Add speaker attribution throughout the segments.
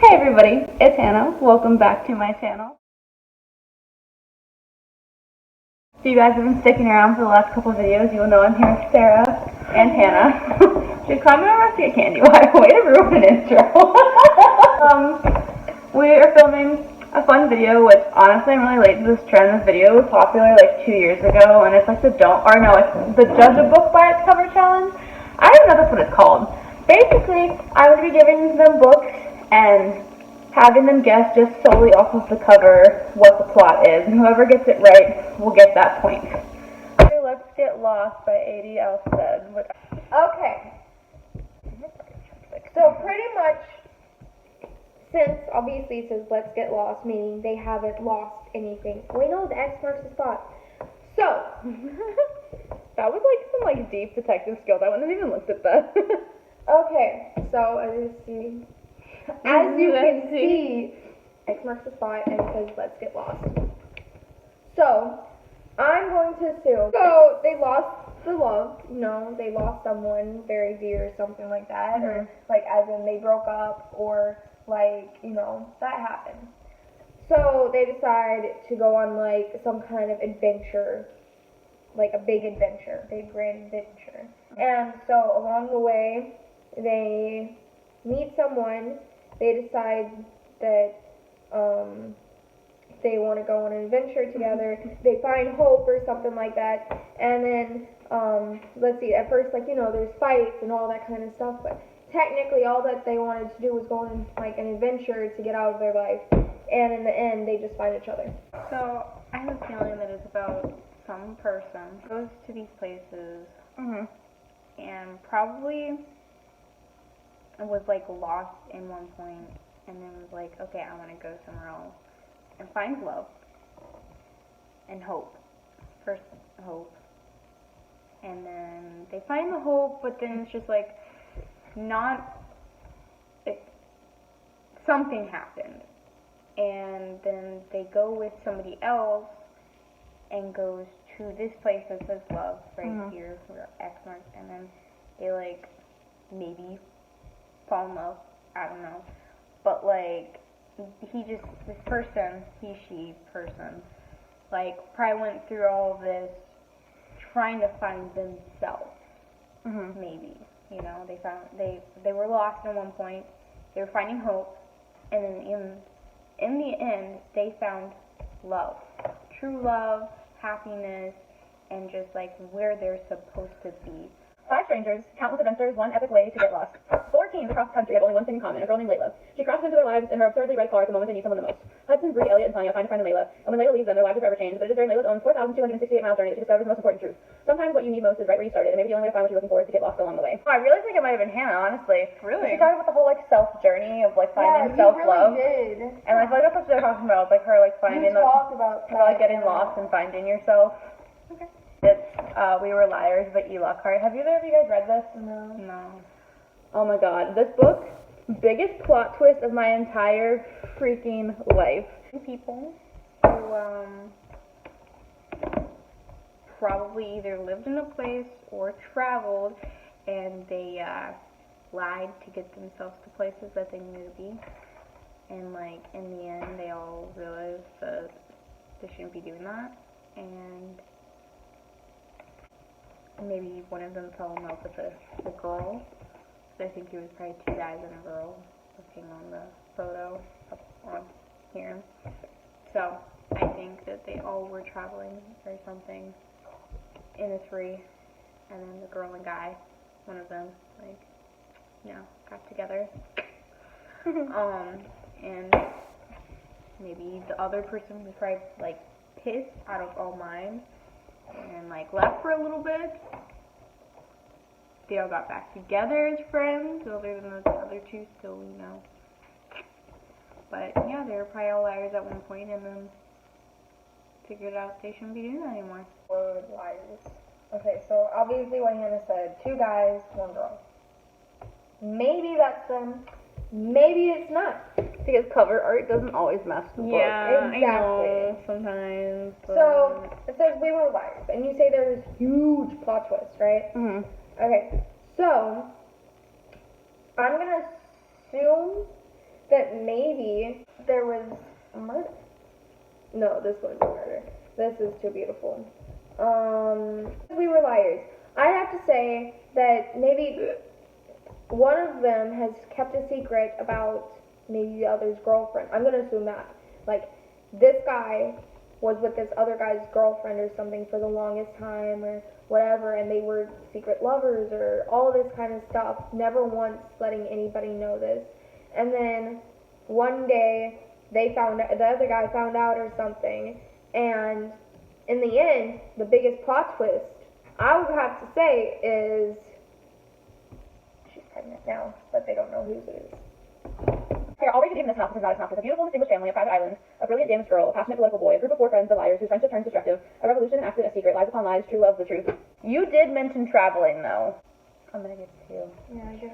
Speaker 1: Hey everybody, it's Hannah. Welcome back to my channel. If you guys have been sticking around for the last couple of videos, you will know I'm here with Sarah and Hannah. She's climbing over to get candy. Way to ruin an intro. We are filming a fun video, which honestly I'm really late to this trend. This video was popular like 2 years ago, and it's like it's the judge a book by its cover challenge. I don't know that's what it's called. Basically, I'm going to be giving them books and having them guess just solely off of the cover what the plot is, and whoever gets it right will get that point. Okay, Let's Get Lost by A.D. Alstead.
Speaker 2: Okay, so pretty much, since obviously it says let's get lost, meaning they haven't lost anything. We know the X marks the spot. So,
Speaker 1: That was like some deep detective skills. I wouldn't have even looked at that.
Speaker 2: okay, so as you can see, X marks the spot and it says let's get lost. So, I'm going to assume, so they lost the love, they lost someone very dear or something like that, or like as in they broke up, or like, that happened. So they decide to go on like some kind of adventure, like a big adventure, big grand adventure. And so along the way, they meet someone, they decide that they want to go on an adventure together, they find hope or something like that, and then, let's see, at first, there's fights and all that kind of stuff, but technically all that they wanted to do was go on, like, an adventure to get out of their life, and in the end, they just find each other.
Speaker 1: So, I have a feeling that it's about some person goes to these places, and probably was, lost in one point, and then was like, okay, I want to go somewhere else. And finds love and hope. First hope, and then they find the hope, but then it's just something happened, and then they go with somebody else and goes to this place that says love right here where X marks, and then they maybe fall in love. I don't know, but she person, probably went through all of this trying to find themselves. Maybe, they were lost at one point, they were finding hope, and then in the end, they found love. True love, happiness, and just, where they're supposed to be. 5 strangers, countless adventures, one epic way to get lost. 4 teens across the country have only one thing in common, a girl named Layla. She crosses into their lives in her absurdly red car at the moment they need someone the most. Hudson, Bree, Elliot, and Tanya find a friend in Layla, and when Layla leaves them, their lives are forever changed, but it is during Layla's own 4,268-mile journey that she discovers the most important truth. Sometimes what you need most is right where you started, and maybe the only way to find what you're looking for is to get lost along the way. Oh, I really think it might have been Hannah, honestly. Really? She talked about the whole, self-journey of, finding self-love.
Speaker 2: Really did.
Speaker 1: And I feel like that's what they're talking about, her, finding getting lost and finding yourself. Okay. It's We Were Liars by E. Lockhart. Have either of you guys read this? No. Oh my god. This book, biggest plot twist of my entire freaking life. People who probably either lived in a place or traveled, and they lied to get themselves to places that they needed to be. And in the end, they all realized that they shouldn't be doing that. And maybe one of them fell in love with the girl. So I think it was probably 2 guys and a girl looking on the photo up on here. So I think that they all were traveling or something in a 3, and then the girl and guy, one of them, got together. And maybe the other person was probably pissed out of all minds and left for a little bit. They all got back together as friends, other than the other 2 still, But yeah, they were probably all liars at one point, and then figured out they shouldn't be doing that anymore.
Speaker 2: Word liars. Okay, so obviously what Hannah said, 2 guys, 1 girl. Maybe that's them. Maybe it's not.
Speaker 1: Because cover art doesn't always match the book.
Speaker 2: Yeah, exactly.
Speaker 1: I know, sometimes.
Speaker 2: So, it says We Were Liars, and you say there's huge plot twist, right? Okay, so, I'm gonna assume that maybe No, this one's harder. This is too beautiful. We were liars. I have to say that maybe one of them has kept a secret about maybe the other's girlfriend. I'm gonna assume that. Like, this guy was with this other guy's girlfriend or something for the longest time or whatever, and they were secret lovers or all this kind of stuff, never once letting anybody know this. And then one day the other guy found out or something, and in the end, the biggest plot twist I would have to say is she's pregnant now, but they don't know whose it is.
Speaker 3: We are already given this synopsis is not a synopsis. A beautiful, distinguished family, a private island, a brilliant damaged girl, a passionate political boy, a group of 4 friends, the liars, whose friendship turns destructive, a revolution, an accident, a secret, lies upon lies, true love, the truth.
Speaker 1: You did mention traveling, though. I'm gonna give it to you.
Speaker 2: Yeah, I guess.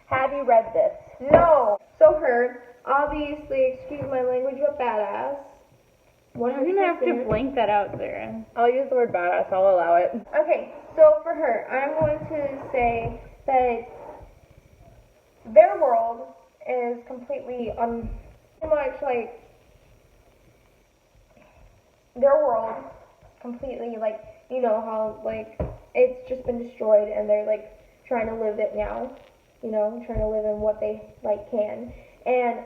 Speaker 1: Have you read this?
Speaker 2: No. So her, obviously, excuse my language, but badass.
Speaker 1: You're gonna have to blank that out there.
Speaker 3: I'll use the word badass, I'll allow it.
Speaker 2: Okay, so for her, I'm going to say that their world is completely much like their world completely like, you know how like it's just been destroyed and they're like trying to live it now, you know, trying to live in what they like can. And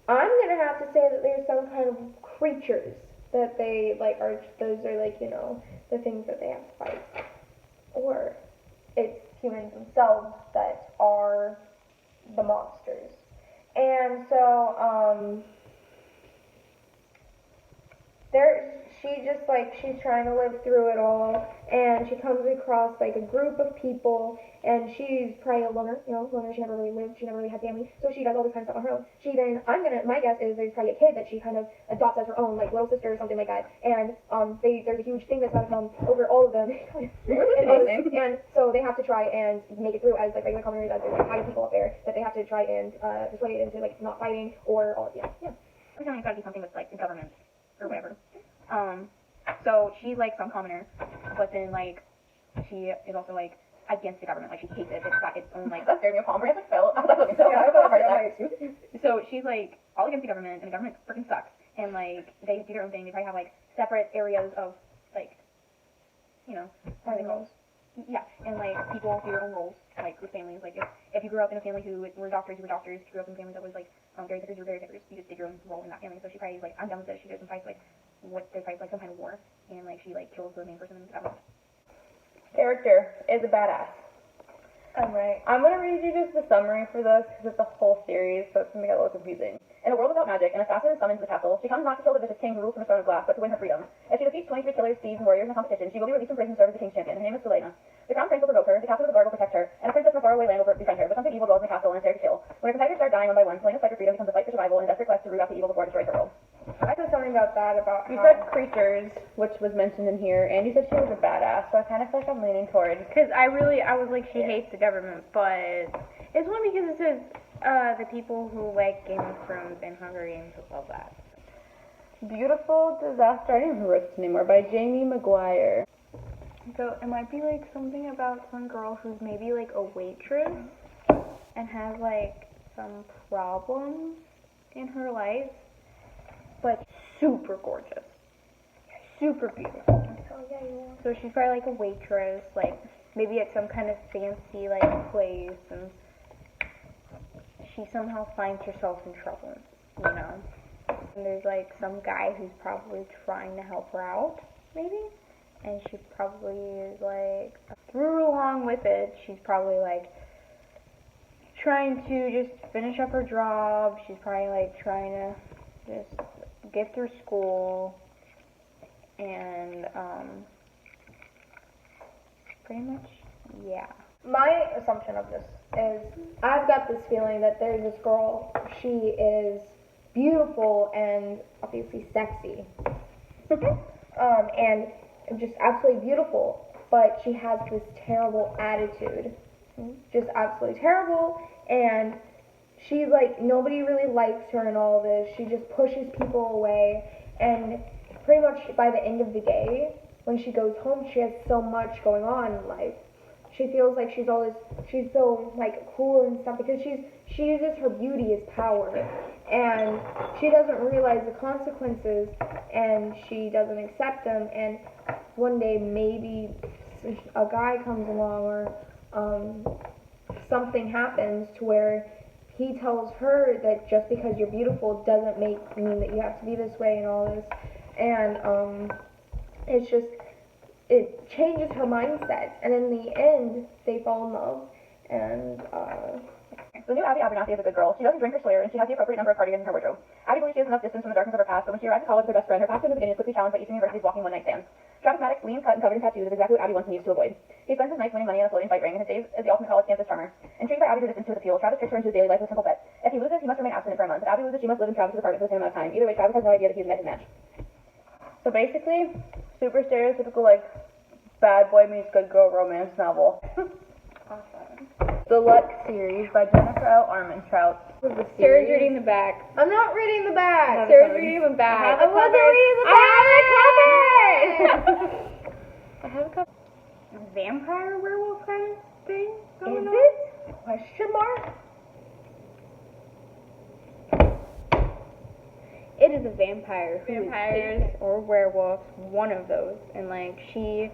Speaker 2: I'm gonna have to say that there's some kind of creatures that they like are, those are like, you know, the things that they have to fight, or it's humans themselves that are the monsters. And so she's trying to live through it all, and she comes across like a group of people, and she's probably a loner, you know, she never really lived, she never really had family, so she does all this kind of stuff on her own. My guess is there's probably a kid that she kind of adopts as her own, like little sister or something like that, and there's a huge thing that's about to come over all of them, and so they have to try and make it through as like regular commoners, as there's like high people up there that they have to try and persuade into like not fighting or all, yeah.
Speaker 3: Every time you gotta do something with like the government or whatever. So she's like some commoner, but then like she is also like against the government, like she hates it. It's got its own like that scared me a palm like fell. I was like looking so I felt hard at that. So she's like all against the government, and the government freaking sucks. And like they do their own thing. They probably have like separate areas of like, you know, what are they called? Yeah, and like people do their own roles, like with families. Like if you grew up in a family who were doctors, you were doctors. If you grew up in a family that was like dairy pickers, you were dairy pickers. You just did your own role in that family. So she probably like, I'm done with it. She goes and fights like they fight like some kind of war, and like she like kills the main person in the government.
Speaker 1: Character is a badass.
Speaker 2: I'm right.
Speaker 1: I'm gonna read you just the summary for this because it's a whole series, so it's gonna get a little confusing. In a world without magic, an assassin is summoned to the castle. She comes not to kill the vicious king who rules from a throne of glass, but to win her freedom. If she defeats 23 killers, thieves, and warriors in a competition, she will be released from prison and serve as the king's champion. Her name is Selena. The crown prince will provoke her, the captain of the guard will protect her, and a princess from a faraway land will befriend her, but something evil dwells in the castle and is there to kill. When her competitors start dying one by one, Selena's fight for freedom becomes a fight for survival and a desperate quest to root out the evil before it destroys her world.
Speaker 2: I said something about that, about
Speaker 1: You said creatures, which was mentioned in here, and you said she was a badass, so I kind of feel like I'm leaning towards.
Speaker 4: Because I was like, she hates the government, but it's one because it says the people who like Game of Thrones and Hunger Games love that.
Speaker 1: Beautiful Disaster, I don't even remember this anymore, by Jamie Maguire.
Speaker 4: So it might be like something about some girl who's maybe like a waitress and has like some problems in her life, but super gorgeous, super beautiful. So she's probably like a waitress, like maybe at some kind of fancy like place, and she somehow finds herself in trouble, you know. And there's like some guy who's probably trying to help her out, maybe. And she probably is like, through along with it, she's probably like trying to just finish up her job. She's probably like trying to just get through school, and pretty much, yeah.
Speaker 2: My assumption of this is I've got this feeling that there's this girl, she is beautiful and obviously sexy, and just absolutely beautiful. But she has this terrible attitude, just absolutely terrible, and she's like, nobody really likes her and all this. She just pushes people away, and pretty much by the end of the day, when she goes home, she has so much going on in life. She feels like she's so like cool and stuff because she uses her beauty as power, and she doesn't realize the consequences, and she doesn't accept them. And one day maybe a guy comes along, or something happens to where he tells her that just because you're beautiful doesn't mean that you have to be this way and all this, and it changes her mindset, and in the end, they fall in love, and,
Speaker 3: So the new Abby Abernathy is a good girl. She doesn't drink or swear, and she has the appropriate number of cardigans in her wardrobe. Abby believes she has enough distance from the darkness of her past, but when she arrives at college with her best friend, her past in the beginning is quickly challenged by Eastern University's walking one-night stands. Travis Maddox, lean, cut, and covered in tattoos, is exactly what Abby wants and needs to avoid. He spends his nights winning money on a floating fight ring, and his days as the ultimate college campus charmer. Intrigued by Abby's resistance to his appeal, Travis tricks her into his daily life with a simple bet. If he loses, he must remain abstinent for a month. If Abby loses, she must live in Travis's apartment for the same amount of time. Either way, Travis has no idea that he's met his match.
Speaker 4: So basically, super stereotypical, like, bad boy meets good girl romance novel.
Speaker 1: Awesome.
Speaker 4: The Luck series by Jennifer L. Armentrout. Sarah's reading the back.
Speaker 2: I'm not reading the back.
Speaker 4: Sarah's reading the back.
Speaker 2: I wasn't reading the back.
Speaker 4: I have a cover.
Speaker 1: Vampire werewolf kind of thing going on?
Speaker 2: Is it? Question mark?
Speaker 4: It is a vampire who
Speaker 1: Vampires.
Speaker 4: is or werewolf, one of those, and like she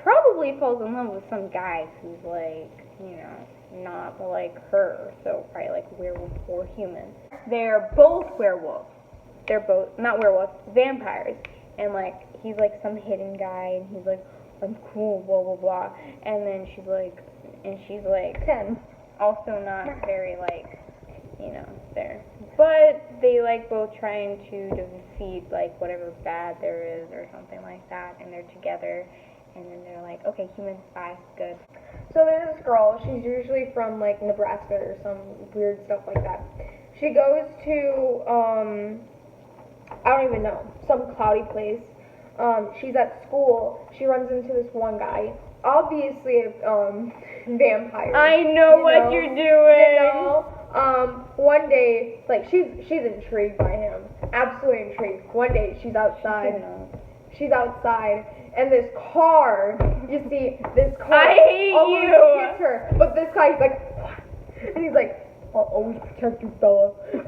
Speaker 4: probably falls in love with some guy who's like, you know, not like her, so probably like werewolf or human. They're both werewolves. They're both not werewolves, vampires, and like he's like some hidden guy, and he's like, I'm cool, blah blah blah, and then she's like 10, also not very like, you know, there. But they like both trying to defeat like whatever bad there is or something like that, and they're together, and then they're like, okay, humans, bye, good.
Speaker 2: So there's this girl, she's usually from like Nebraska or some weird stuff like that. She goes to, I don't even know, some cloudy place. She's at school, she runs into this one guy, obviously a vampire.
Speaker 4: I know what you're doing.
Speaker 2: You know? One day, like, she's intrigued by him, absolutely intrigued. One day, she's outside, and this car, you see, this car
Speaker 4: I hate
Speaker 2: almost
Speaker 4: you.
Speaker 2: hits her, but this guy's like, and he's like, I'll always protect you, fella. and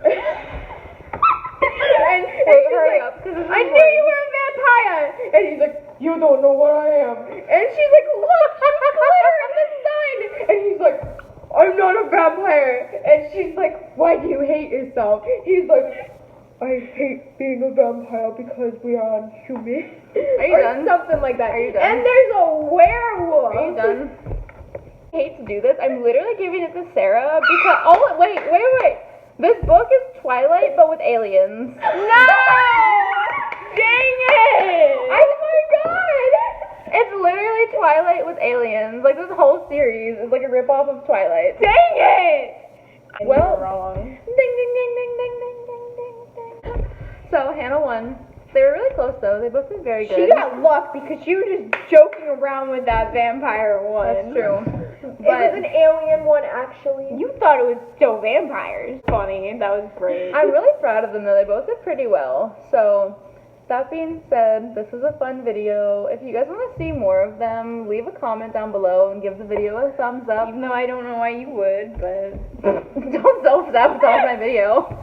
Speaker 2: she's
Speaker 4: hurry
Speaker 2: like,
Speaker 4: up, 'cause this is
Speaker 2: I knew you were a vampire, and he's like, you don't know what I am, and she's like, look, she's glitter in the sun, and he's like, I'm not a vampire, and she's like, why do you hate yourself? He's like, I hate being a vampire because we are unhuman.
Speaker 4: Are you
Speaker 2: or
Speaker 4: done?
Speaker 2: something like that.
Speaker 4: Are you done?
Speaker 2: And there's a werewolf.
Speaker 4: Are you done? I hate to do this. I'm literally giving it to Sarah because wait. This book is Twilight but with aliens.
Speaker 2: No!
Speaker 4: Dang it!
Speaker 2: Oh my god!
Speaker 4: It's literally Twilight with aliens. Like this whole series is like a ripoff of Twilight.
Speaker 2: Dang it!
Speaker 4: Well,
Speaker 2: wrong.
Speaker 4: Ding ding ding ding ding ding ding ding ding. So Hannah won. They were really close though. They both did very good.
Speaker 2: She got luck because she was just joking around with that vampire one.
Speaker 4: That's true.
Speaker 2: It was an alien one, actually.
Speaker 4: You thought it was still vampires. Funny. That was great. I'm really proud of them though. They both did pretty well. So, that being said, this was a fun video. If you guys want to see more of them, leave a comment down below and give the video a thumbs up.
Speaker 1: Even though I don't know why you would, but
Speaker 4: Don't self-sabotage my video.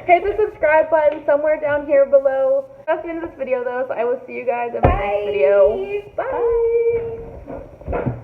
Speaker 4: Hit the subscribe button somewhere down here below. That's the end of this video though, so I will see you guys in the next video.
Speaker 2: Bye.
Speaker 4: Bye.